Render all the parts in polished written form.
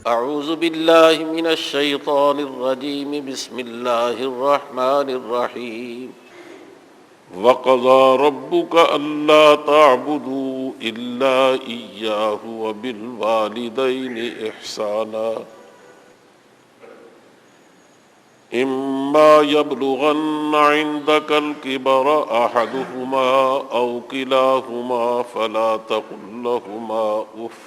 اعوذ باللہ من الشیطان الرجیم بسم اللہ الرحمن الرحیم وَقَضَىٰ رَبُّكَ أَلَّا تَعْبُدُوا إِلَّا إِيَّاهُ وَبِالْوَالِدَيْنِ إِحْسَانًا إِمَّا يَبْلُغَنَّ عِندَكَ الْكِبَرَ أَحَدُهُمَا أَوْ كِلَاهُمَا فلا تقل لهما اف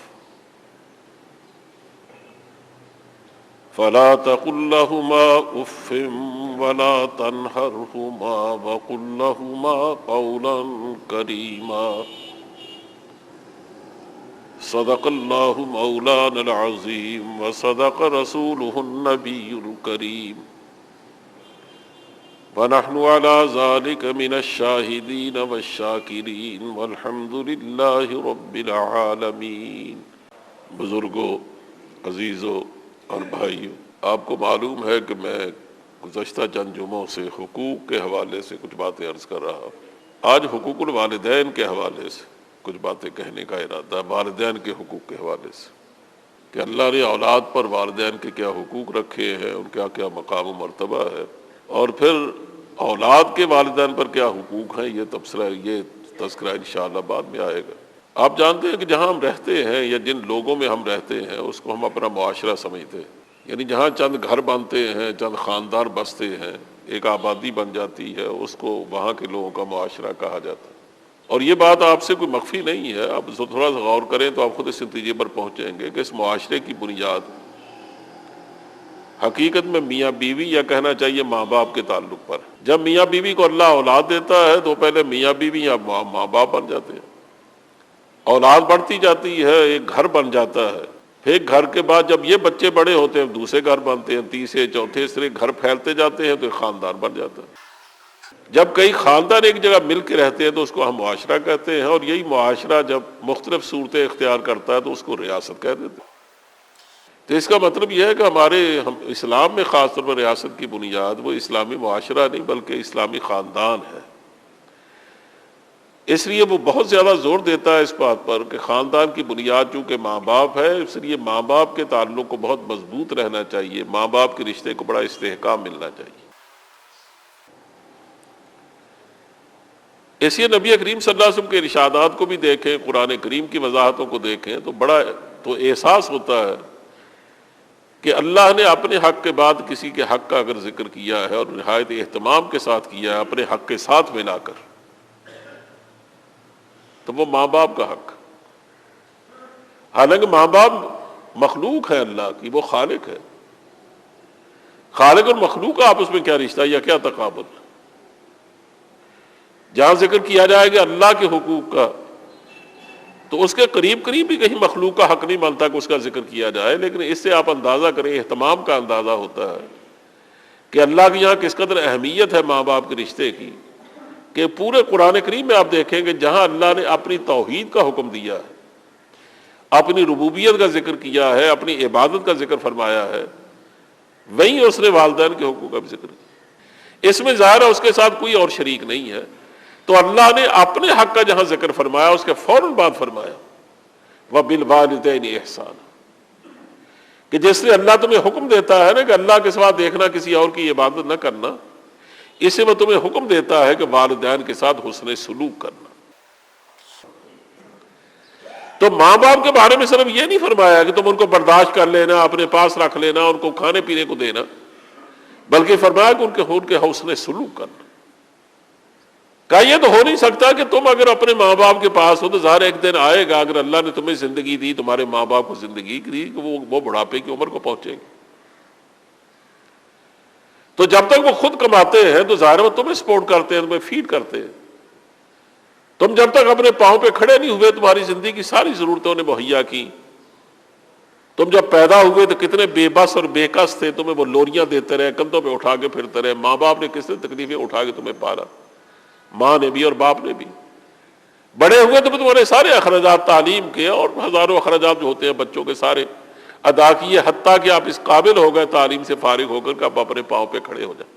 ولا تنهرهما وقل لهما قولا كريما صدق الله مولانا العظيم وصدق رسوله النبي الكريم ونحن على ذلك من الشاهدين والشاكرين والحمد لله رب العالمين۔ بزرگوں، عزیزوں اور بھائیو، آپ کو معلوم ہے کہ میں گزشتہ چند جمعوں سے حقوق کے حوالے سے کچھ باتیں عرض کر رہا ہوں۔ آج حقوق الوالدین کے حوالے سے کچھ باتیں کہنے کا ارادہ ہے، والدین کے حقوق کے حوالے سے، کہ اللہ نے اولاد پر والدین کے کیا حقوق رکھے ہیں، ان کا کیا مقام و مرتبہ ہے، اور پھر اولاد کے والدین پر کیا حقوق ہیں۔ یہ تذکرہ انشاءاللہ بعد میں آئے گا۔ آپ جانتے ہیں کہ جہاں ہم رہتے ہیں یا جن لوگوں میں ہم رہتے ہیں اس کو ہم اپنا معاشرہ سمجھتے ہیں، یعنی جہاں چند گھر بنتے ہیں، چند خاندان بستے ہیں، ایک آبادی بن جاتی ہے، اس کو وہاں کے لوگوں کا معاشرہ کہا جاتا ہے۔ اور یہ بات آپ سے کوئی مخفی نہیں ہے، آپ تھوڑا سا غور کریں تو آپ خود اس نتیجے پر پہنچیں گے کہ اس معاشرے کی بنیاد حقیقت میں میاں بیوی یا کہنا چاہیے ماں باپ کے تعلق پر۔ جب میاں بیوی کو اللہ اولاد دیتا ہے تو پہلے میاں بیوی یا ماں باپ بن جاتے ہیں، اولاد بڑھتی جاتی ہے، ایک گھر بن جاتا ہے، پھر گھر کے بعد جب یہ بچے بڑے ہوتے ہیں دوسرے گھر بنتے ہیں، تیسرے چوتھے تیسرے گھر پھیلتے جاتے ہیں تو ایک خاندان بن جاتا ہے۔ جب کئی خاندان ایک جگہ مل کے رہتے ہیں تو اس کو ہم معاشرہ کہتے ہیں، اور یہی معاشرہ جب مختلف صورتیں اختیار کرتا ہے تو اس کو ریاست کہہ دیتے ہیں۔ تو اس کا مطلب یہ ہے کہ ہمارے اسلام میں خاص طور پر ریاست کی بنیاد وہ اسلامی معاشرہ نہیں بلکہ اسلامی خاندان ہے۔ اس لیے وہ بہت زیادہ زور دیتا ہے اس بات پر کہ خاندان کی بنیاد چونکہ ماں باپ ہے، اس لیے ماں باپ کے تعلق کو بہت مضبوط رہنا چاہیے، ماں باپ کے رشتے کو بڑا استحکام ملنا چاہیے۔ اس لیے نبی کریم صلی اللہ علیہ وسلم کے ارشادات کو بھی دیکھیں، قرآن کریم کی وضاحتوں کو دیکھیں تو بڑا تو احساس ہوتا ہے کہ اللہ نے اپنے حق کے بعد کسی کے حق کا اگر ذکر کیا ہے اور نہایت اہتمام کے ساتھ کیا ہے اپنے حق کے ساتھ ملا کر، تو وہ ماں باپ کا حق۔ حالانکہ ماں باپ مخلوق ہے اللہ کی، وہ خالق ہے۔ خالق اور مخلوق کا آپس میں کیا رشتہ یا کیا تقابل؟ جہاں ذکر کیا جائے گا اللہ کے حقوق کا تو اس کے قریب قریب بھی کہیں مخلوق کا حق نہیں بنتا کہ اس کا ذکر کیا جائے، لیکن اس سے آپ اندازہ کریں، اہتمام کا اندازہ ہوتا ہے کہ اللہ کے یہاں کس قدر اہمیت ہے ماں باپ کے رشتے کی، کہ پورے قرآن کریم میں آپ دیکھیں کہ جہاں اللہ نے اپنی توحید کا حکم دیا ہے، اپنی ربوبیت کا ذکر کیا ہے، اپنی عبادت کا ذکر فرمایا ہے، وہیں اس نے والدین کے حقوق کا بھی ذکر کیا۔ اس میں ظاہر ہے اس کے ساتھ کوئی اور شریک نہیں ہے، تو اللہ نے اپنے حق کا جہاں ذکر فرمایا اس کے فوراً بعد فرمایا وَبِالْوَالِدَيْنِ إِحْسَانًا، کہ جس نے اللہ تمہیں حکم دیتا ہے نا کہ اللہ کے سوا دیکھنا، کسی اور کی عبادت نہ کرنا، اسے وہ تمہیں حکم دیتا ہے کہ والدین کے ساتھ حسن سلوک کرنا۔ تو ماں باپ کے بارے میں صرف یہ نہیں فرمایا کہ تم ان کو برداشت کر لینا، اپنے پاس رکھ لینا، ان کو کھانے پینے کو دینا، بلکہ فرمایا کہ ان کے حسن سلوک کرنا۔ کہا یہ تو ہو نہیں سکتا کہ تم اگر اپنے ماں باپ کے پاس ہو تو ظاہر ایک دن آئے گا، اگر اللہ نے تمہیں زندگی دی، تمہارے ماں باپ کو زندگی دی، کہ وہ بڑھاپے کی عمر کو پہنچیں گے، تو جب تک وہ خود کماتے ہیں تو ظاہر وہ تمہیں سپورٹ کرتے ہیں، تمہیں فیڈ کرتے ہیں۔ تم جب تک اپنے پاؤں پہ کھڑے نہیں ہوئے تمہاری زندگی کی ساری ضرورتوں نے مہیا کی۔ تم جب پیدا ہوئے تو کتنے بے بس اور بے کس تھے، تمہیں وہ لوریاں دیتے رہے، کندھوں پہ اٹھا کے پھرتے رہے، ماں باپ نے کس نے تکلیفیں اٹھا کے تمہیں پالا، ماں نے بھی اور باپ نے بھی۔ بڑے ہوئے تو تمہارے سارے اخراجات تعلیم کے اور ہزاروں اخراجات جو ہوتے ہیں بچوں کے سارے ادا کیے، حتیٰ کہ آپ اس قابل ہو گئے تعلیم سے فارغ ہو کر کہ آپ اپنے پاؤں پہ کھڑے ہو جائیں۔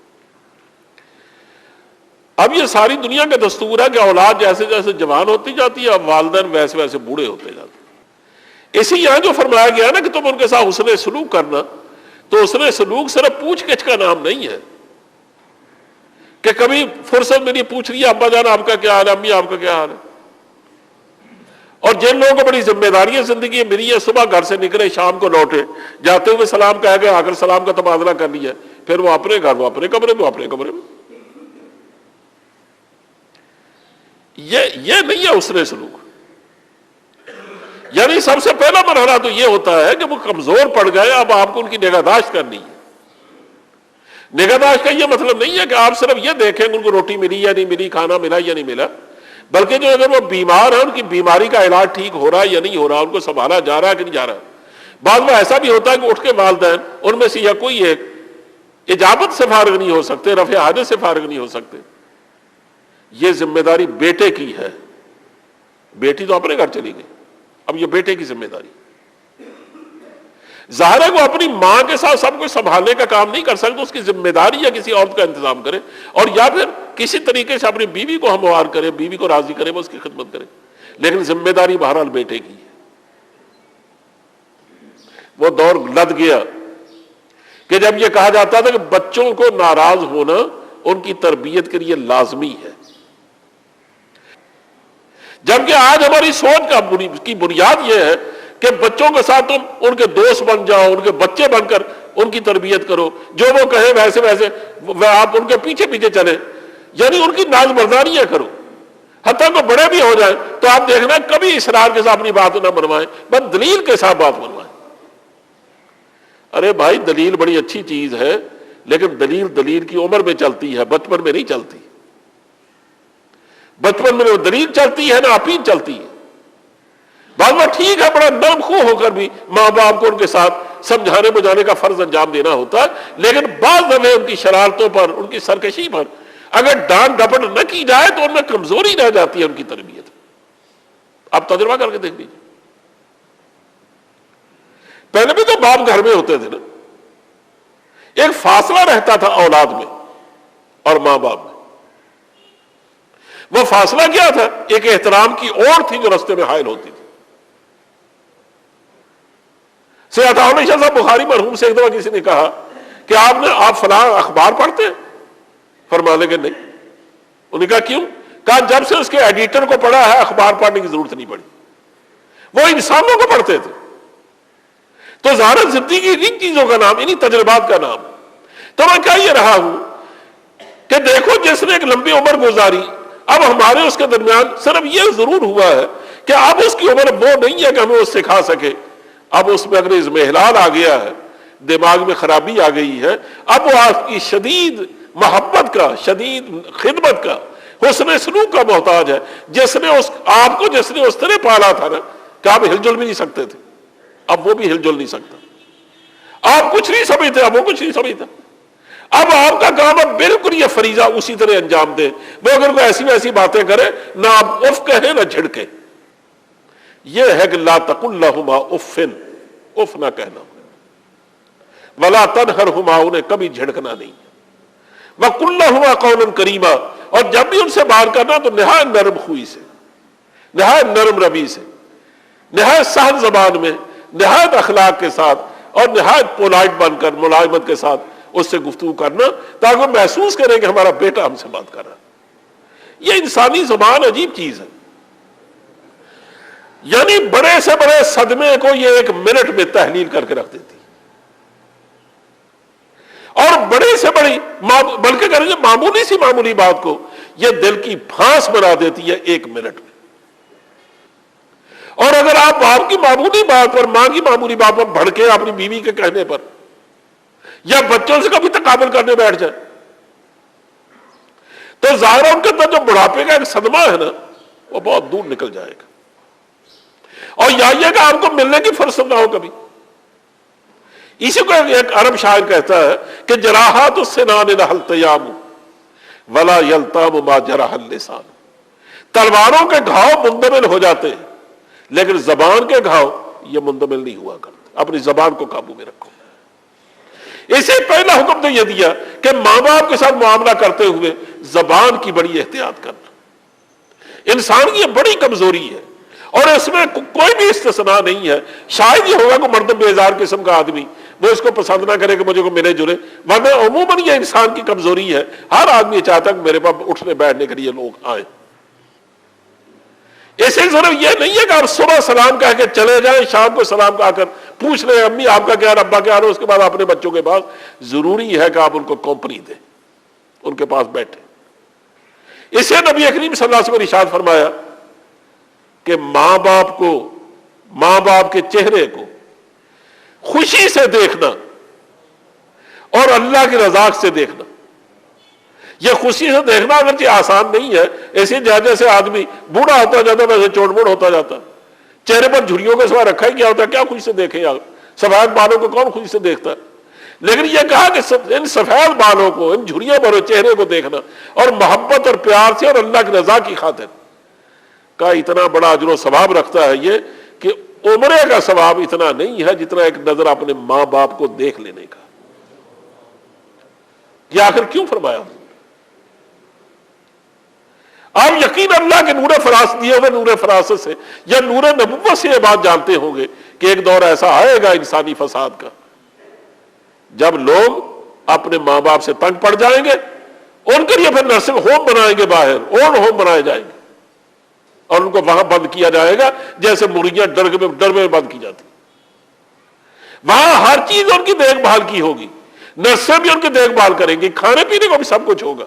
اب یہ ساری دنیا کا دستور ہے کہ اولاد جیسے جیسے جوان ہوتی جاتی ہے، اب والدین ویسے ویسے بوڑھے ہوتے جاتے ہیں۔ اسی یہاں جو فرمایا گیا نا کہ تم ان کے ساتھ حسن سلوک کرنا، تو حسن سلوک صرف پوچھ گچھ کا نام نہیں ہے کہ کبھی فرصت میں نہیں پوچھ رہی ابا جان آپ کا کیا حال ہے، امی آپ کا کیا حال ہے۔ اور جن لوگوں کو بڑی ذمہ داریاں زندگی میں ملی ہے، صبح گھر سے نکلے شام کو لوٹے، جاتے ہوئے سلام کہہ گئے، آ کر سلام کا تبادلہ کر لیا، پھر وہ اپنے گھر، وہ اپنے کمرے میں، وہ اپنے کمرے میں۔ یہ نہیں ہے حسن سلوک۔ یعنی سب سے پہلا مرحلہ تو یہ ہوتا ہے کہ وہ کمزور پڑ گئے، اب آپ کو ان کی نگہداشت کرنی ہے۔ نگہداشت کا یہ مطلب نہیں ہے کہ آپ صرف یہ دیکھیں کہ ان کو روٹی ملی یا نہیں ملی، کھانا ملا یا نہیں ملا، بلکہ جو اگر وہ بیمار ہیں ان کی بیماری کا علاج ٹھیک ہو رہا ہے یا نہیں ہو رہا، ان کو سنبھالا جا رہا ہے کہ نہیں جا رہا۔ بعض میں ایسا بھی ہوتا ہے کہ اٹھ کے والدین ان میں سے یا کوئی ایک اجابت سے فارغ نہیں ہو سکتے، رفع حاجت سے فارغ نہیں ہو سکتے۔ یہ ذمہ داری بیٹے کی ہے، بیٹی تو اپنے گھر چلی گئی، اب یہ بیٹے کی ذمہ داری۔ ظاہر ہے وہ اپنی ماں کے ساتھ سب کچھ سنبھالنے کا کام نہیں کر سکتا، اس کی ذمہ داری یا کسی عورت کا انتظام کرے، اور یا پھر کسی طریقے سے اپنی بیوی کو ہموار کرے، بیوی کو راضی کرے، وہ اس کی خدمت کرے، لیکن ذمہ داری بہرحال بیٹے کی ہے۔ وہ دور لد گیا کہ جب یہ کہا جاتا تھا کہ بچوں کو ناراض ہونا ان کی تربیت کے لیے لازمی ہے، جبکہ آج ہماری سوچ کی بنیاد یہ ہے کہ بچوں کے ساتھ تم ان کے دوست بن جاؤ، ان کے بچے بن کر ان کی تربیت کرو، جو وہ کہیں ویسے ویسے آپ ان کے پیچھے پیچھے چلیں، یعنی ان کی ناز برداریاں کرو، حتیٰ کہ بڑے بھی ہو جائیں تو آپ دیکھنا کبھی اصرار کے ساتھ اپنی بات نہ بنوائیں، بس دلیل کے ساتھ بات بنوائیں۔ ارے بھائی دلیل بڑی اچھی چیز ہے، لیکن دلیل کی عمر میں چلتی ہے، بچپن میں نہیں چلتی۔ بچپن میں وہ دلیل چلتی ہے نہ اپیل چلتی ہے۔ بعض بات ٹھیک ہے، بڑا نرم خو ہو کر بھی ماں باپ کو ان کے ساتھ سمجھانے بجانے کا فرض انجام دینا ہوتا ہے، لیکن بعض دفعہ ان کی شرارتوں پر، ان کی سرکشی پر اگر ڈانٹ ڈپٹ نہ کی جائے تو ان میں کمزوری رہ جاتی ہے ان کی تربیت۔ آپ تجربہ کر کے دیکھ لیجیے، پہلے بھی تو باپ گھر میں ہوتے تھے نا، ایک فاصلہ رہتا تھا اولاد میں اور ماں باپ میں۔ وہ فاصلہ کیا تھا؟ ایک احترام کی اوٹ تھی جو رستے میں حائل ہوتی تھی۔ سید عطا شاہ صاحب بخاری مرحوم سے ایک دفعہ کسی نے کہا کہ آپ فلاں اخبار پڑھتے ہیں؟ فرمانے کہ نہیں۔ انہوں نے کہا کیوں؟ کہا جب سے اس کے ایڈیٹر کو پڑھا ہے اخبار پڑھنے کی ضرورت نہیں پڑی، وہ انسانوں کو پڑھتے تھے۔ تو ظاہر زندگی ان چیزوں کا نام، انہی تجربات کا نام۔ تو میں کہہ یہ رہا ہوں کہ دیکھو جس نے ایک لمبی عمر گزاری، اب ہمارے اس کے درمیان صرف یہ ضرور ہوا ہے کہ اب اس کی عمر وہ نہیں ہے کہ ہمیں اس سکھا سکے، اب اس میں اگر اضمحلال آ گیا ہے، دماغ میں خرابی آ گئی ہے، اب وہ آپ کی شدید محبت کا، شدید خدمت کا، حسن سلوک کا محتاج ہے، جس نے آپ کو جس نے اس طرح پالا تھا نا کہ آپ ہل جل بھی نہیں سکتے تھے، اب وہ بھی ہل جل نہیں سکتا۔ آپ کچھ نہیں سمجھتے، اب وہ کچھ نہیں سمجھتا۔ اب آپ کا کام ہے بالکل یہ فریضہ اسی طرح انجام دے، وہ اگر کوئی ایسی ویسی باتیں کرے نہ آپ اف کہیں نہ جھڑکے۔ یہ ہے کہ لا تقل لہما افن، اف نہ کہنا، ولا تنہرہما، انہیں کبھی جھڑکنا نہیں، وقل لہما قولا کریما، اور جب بھی ان سے بات کرنا تو نہایت نرم خوئی سے، نہایت نرم روی سے، نہایت سہل زبان میں، نہایت اخلاق کے ساتھ اور نہایت پولائٹ بن کر ملائمت کے ساتھ اس سے گفتگو کرنا، تاکہ وہ محسوس کریں کہ ہمارا بیٹا ہم سے بات کر رہا ہے۔ یہ انسانی زبان عجیب چیز ہے، یعنی بڑے سے بڑے صدمے کو یہ 1 منٹ میں تحلیل کر کے رکھ دیتی، اور بڑے سے بڑی بلکہ کریں معمولی سی معمولی بات کو یہ دل کی پھانس بنا دیتی ہے 1 منٹ میں۔ اور اگر آپ باپ کی معمولی بات پر، ماں کی معمولی بات پر بھڑکے اپنی بیوی کے کہنے پر، یا بچوں سے کبھی تقابل کرنے بیٹھ جائے، تو ظاہر ان کے اندر جو بڑھاپے کا ایک صدمہ ہے نا، وہ بہت دور نکل جائے گا۔ اور یہ کہ آپ کو ملنے کی فرصت نہ ہو کبھی۔ اسی کو ایک عرب شاعر کہتا ہے کہ جراحات السنان لها التیام ولا یلتام ما جرح اللسان، تلواروں کے گھاؤ مندمل ہو جاتے ہیں لیکن زبان کے گھاؤ یہ مندمل نہیں ہوا کرتے۔ اپنی زبان کو قابو میں رکھو۔ اسے پہلا حکم تو یہ دیا کہ ماں باپ کے ساتھ معاملہ کرتے ہوئے زبان کی بڑی احتیاط کرنا۔ انسان کی یہ بڑی کمزوری ہے، اور اس میں کوئی بھی استثناء نہیں ہے. شاید یہ ہوگا کہ مرد بیزار قسم کا آدمی وہ اس کو پسند نہ کرے کہ مجھے کو ملے جلے، ورنہ عموماً یہ انسان کی کمزوری ہے. ہر آدمی چاہتا ہے کہ میرے پاس اٹھنے بیٹھنے کے لیے لوگ آئیں. اسے صرف یہ نہیں ہے کہ آپ صبح سلام کہہ کے چلے جائیں، شام کو سلام کہا کر پوچھ لیں امی آپ کا کیا، ابا کیا، اس کے بعد اپنے بچوں کے پاس. ضروری ہے کہ آپ ان کو کمپنی دیں، ان کے پاس بیٹھیں. اسے نبی کریم صلی اللہ علیہ وسلم نے ارشاد فرمایا کہ ماں باپ کے چہرے کو خوشی سے دیکھنا اور اللہ کی رضا سے دیکھنا. یہ خوشی سے دیکھنا اگرچہ آسان نہیں ہے. ایسے جیسے آدمی بوڑھا ہوتا جاتا ویسے چوٹ موڑ ہوتا جاتا. چہرے پر جھریوں کے سوا رکھا ہی کیا ہوتا ہے، کیا خوشی سے دیکھیں آپ؟ سفید بالوں کو کون خوشی سے دیکھتا ہے؟ لیکن یہ کہا کہ ان سفید بالوں کو، ان جھریوں پر چہرے کو دیکھنا اور محبت اور پیار سے اور اللہ کی رضا کی خاطر کا اتنا بڑا اجر و ثواب رکھتا ہے یہ کہ عمرے کا ثواب اتنا نہیں ہے جتنا ایک نظر اپنے ماں باپ کو دیکھ لینے کا. یہ آخر کیوں فرمایا؟ آپ یقین اللہ کے نور فراست دیے ہوئے نور فراست سے یا نور نبوت سے یہ بات جانتے ہوں گے کہ ایک دور ایسا آئے گا انسانی فساد کا جب لوگ اپنے ماں باپ سے تنگ پڑ جائیں گے. ان کے لیے پھر نرسنگ ہوم بنائیں گے، باہر اولڈ ہوم بنائے جائیں گے اور ان کو وہاں بند کیا جائے گا جیسے مرغیاں ڈر میں بند کی جاتی. وہاں ہر چیز ان کی دیکھ بھال کی ہوگی، نرسیں بھی ان کی دیکھ بھال کریں گی، کھانے پینے کو بھی سب کچھ ہوگا.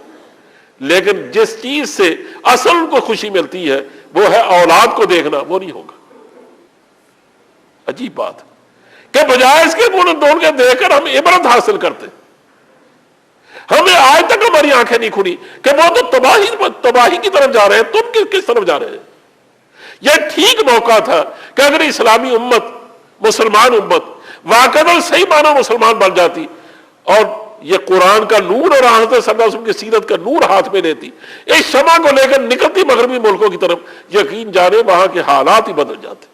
لیکن جس چیز سے اصل ان کو خوشی ملتی ہے وہ ہے اولاد کو دیکھنا، وہ نہیں ہوگا. عجیب بات کہ بجائے اس کے دونوں کے دیکھ کر ہم عبرت حاصل کرتے. ہمیں آج تک ہماری آنکھیں نہیں کھلی کہ وہ تو تباہی کی طرف جا رہے ہیں، تم کس طرف جا رہے ہیں. یہ ٹھیک موقع تھا کہ اگر اسلامی امت، مسلمان امت واقعی صحیح معنی مسلمان بن جاتی اور یہ قرآن کا نور اور حضرت صلی اللہ علیہ وسلم کی سیرت کا نور ہاتھ میں لیتی، اس شمع کو لے کر نکلتی مغربی ملکوں کی طرف، یقین جانے وہاں کے حالات ہی بدل جاتے.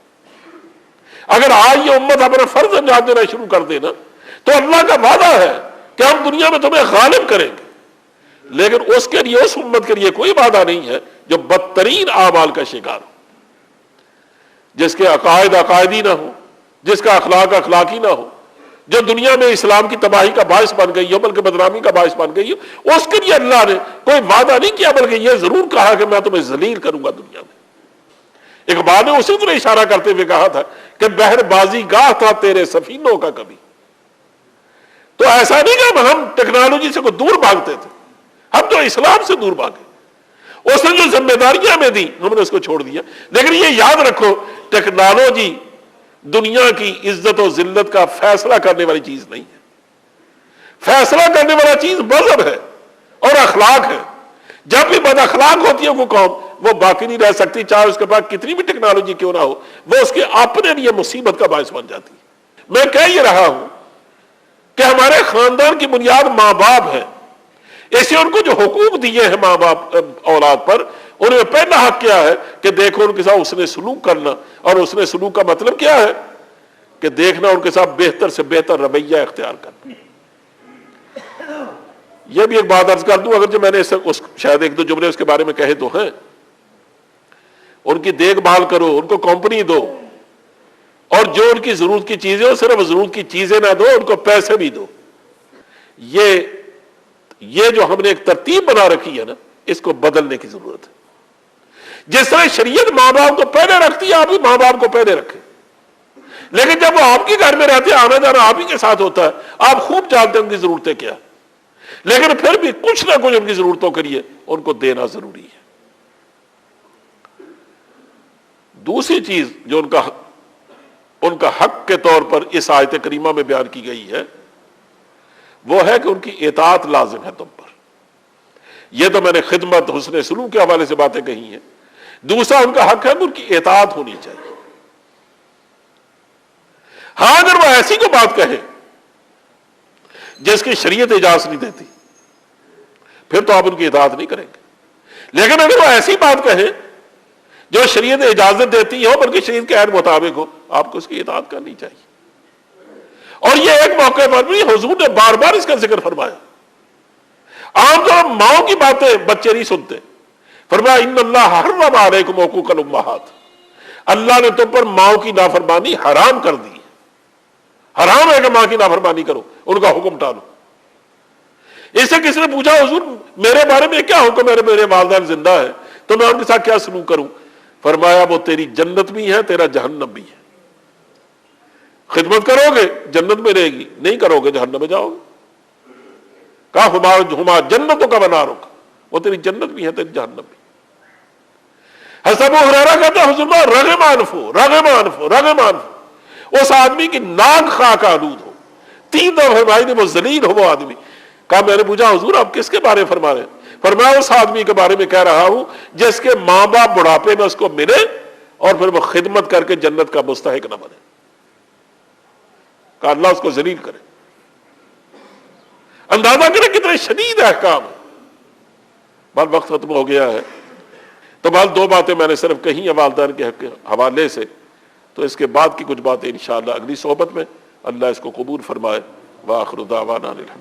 اگر آج یہ امت اپنا فرض انجام دینا شروع کر دے نا تو اللہ کا وعدہ ہے کہ ہم دنیا میں تمہیں غالب کریں گے. لیکن اس کے لیے، اس امت کے لیے کوئی وعدہ نہیں ہے جو بدترین اعمال کا شکار ہو، جس کے عقائد عقائدی نہ ہو، جس کا اخلاق اخلاقی نہ ہو، جو دنیا میں اسلام کی تباہی کا باعث بن گئی ہو بلکہ بدنامی کا باعث بن گئی ہو. اس کے لیے اللہ نے کوئی وعدہ نہیں کیا بلکہ یہ ضرور کہا کہ میں تمہیں ذلیل کروں گا دنیا میں. اقبال نے اسی طرح اشارہ کرتے ہوئے کہا تھا کہ بحر بازی گاہ تھا تیرے سفینوں کا کبھی. تو ایسا نہیں کہ ہم ٹیکنالوجی سے کو دور بھاگتے تھے، ہم تو اسلام سے دور بھاگے. اس نے جو ذمہ داریاں ہمیں دی ہم نے اس کو چھوڑ دیا. لیکن یہ یاد رکھو ٹیکنالوجی دنیا کی عزت و ذلت کا فیصلہ کرنے والی چیز نہیں ہے. فیصلہ کرنے والا چیز مذہب ہے اور اخلاق ہے. جب بھی بد اخلاق ہوتی ہے وہ قوم، وہ باقی نہیں رہ سکتی، چاہے اس کے پاس کتنی بھی ٹیکنالوجی کیوں نہ ہو، وہ اس کے اپنے لیے مصیبت کا باعث بن جاتی ہے. میں کہہ یہ رہا ہوں کہ ہمارے خاندان کی بنیاد ماں باپ ہے. ایسے ان کو جو حقوق دیے ہیں ماں باپ اولاد پر، انہیں پہلا حق کیا ہے کہ دیکھو ان کے ساتھ اس نے سلوک کرنا. اور اس نے سلوک کا مطلب کیا ہے کہ دیکھنا ان کے ساتھ بہتر سے بہتر رویہ اختیار کرنا. یہ بھی ایک بات عرض کر دوں، اگرچہ میں نے شاید ایک دو جملے اس کے بارے میں کہے تو ہیں. ان کی دیکھ بھال کرو، ان کو کمپنی دو، اور جو ان کی ضرورت کی چیزیں ہو صرف ضرورت کی چیزیں نہ دو، ان کو پیسے بھی دو. یہ جو ہم نے ایک ترتیب بنا رکھی ہے نا، اس کو بدلنے کی ضرورت ہے. جس طرح شریعت ماں باپ کو پہلے رکھتی ہے، آپ بھی ماں باپ کو پہلے رکھیں. لیکن جب وہ آپ کے گھر میں رہتے ہیں، آنا جانا آپ ہی کے ساتھ ہوتا ہے، آپ خوب جانتے ہیں ان کی ضرورتیں کیا، لیکن پھر بھی کچھ نہ کچھ ان کی ضرورتوں کے لیے ان کو دینا ضروری ہے. دوسری چیز جو ان کا حق کے طور پر اس آیت کریمہ میں بیان کی گئی ہے وہ ہے کہ ان کی اطاعت لازم ہے تم پر. یہ تو میں نے خدمت، حسن سلوک کے حوالے سے باتیں کہی ہیں. دوسرا ان کا حق ہے کہ ان کی اطاعت ہونی چاہیے. ہاں اگر وہ ایسی کو بات کہے جس کی شریعت اجازت نہیں دیتی پھر تو آپ ان کی اطاعت نہیں کریں گے. لیکن اگر وہ ایسی بات کہے جو شریعت اجازت دیتی ہو بلکہ شریعت کے عین مطابق ہو، آپ کو اس کی اطاعت کرنی چاہیے. اور یہ ایک موقع پر بھی حضور نے بار بار اس کا ذکر فرمایا. عام طور ماؤں کی باتیں بچے نہیں سنتے. فرمایا ان اللہ حرم علیکم حقوق الامہات، اللہ نے تم پر ماؤں کی نافرمانی حرام کر دی ہے، حرام ہے کہ ماں کی نافرمانی کرو، ان کا حکم ٹالو۔ اس سے کس نے پوچھا حضور میرے بارے میں کیا حکم ہے، میرے والدین زندہ ہے تو میں ان کے ساتھ کیا سلوک کروں؟ فرمایا وہ تیری جنت بھی ہے، تیرا جہنم بھی ہے، خدمت کرو گے جنت میں رہے گی، نہیں کرو گے جہنم میں جاؤ گے۔ کہا ہما جنتوں کا بنا روکا، وہ تیری جنت بھی ہے تیری جہنم بھی۔ حضرت ابو ہریرہ کہتا ہے حضور رغم انفو رغم انفو رغم انفو، اس آدمی کی ناک خاک آلود ہو، 3 دفعہ فرمائی وہ ذلیل ہو وہ آدمی۔ کہا میں نے پوچھا حضور آپ کس کے بارے میں فرما رہے ہیں؟ فرمایا اس آدمی کے بارے میں کہہ رہا ہوں جس کے ماں باپ بڑھاپے میں اس کو ملے اور پھر وہ خدمت کر کے جنت کا مستحق نہ بنے۔ کہا اللہ اس کو ذلیل کرے۔ اندازہ کرے کتنے شدید احکام ہے۔ بال وقت ختم ہو گیا ہے تو بال 2 باتیں میں نے صرف کہی ہیں والدین کے حوالے سے، تو اس کے بعد کی کچھ باتیں انشاءاللہ اگلی صحبت میں، اللہ اس کو قبول فرمائے۔ وآخر دعوانا الحمد